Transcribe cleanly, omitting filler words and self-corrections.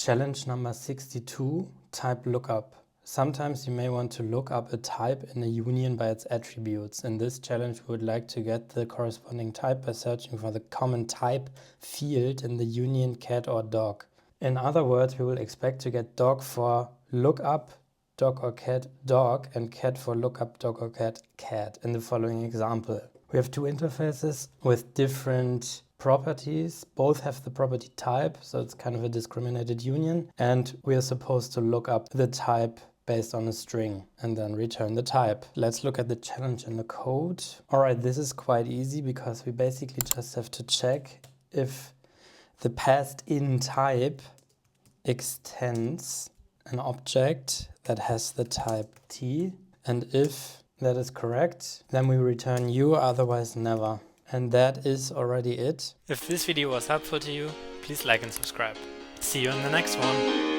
Challenge number 62, type lookup. Sometimes you may want to look up a type in a union by its attributes. In this challenge, we would like to get the corresponding type by searching for the common type field in the union cat or dog. In other words, we will expect to get dog for lookup dog or cat dog and cat for lookup dog or cat cat in the following example. We have two interfaces with different properties. Both have the property type, so it's kind of a discriminated union, and we are supposed to look up the type based on a string and then return the type. Let's look at the challenge in the code. All right, this is quite easy because we basically just have to check if the passed in type extends an object that has the type t, and if that is correct, then we return u, otherwise never. And that is already it. If this video was helpful to you, please like and subscribe. See you in the next one.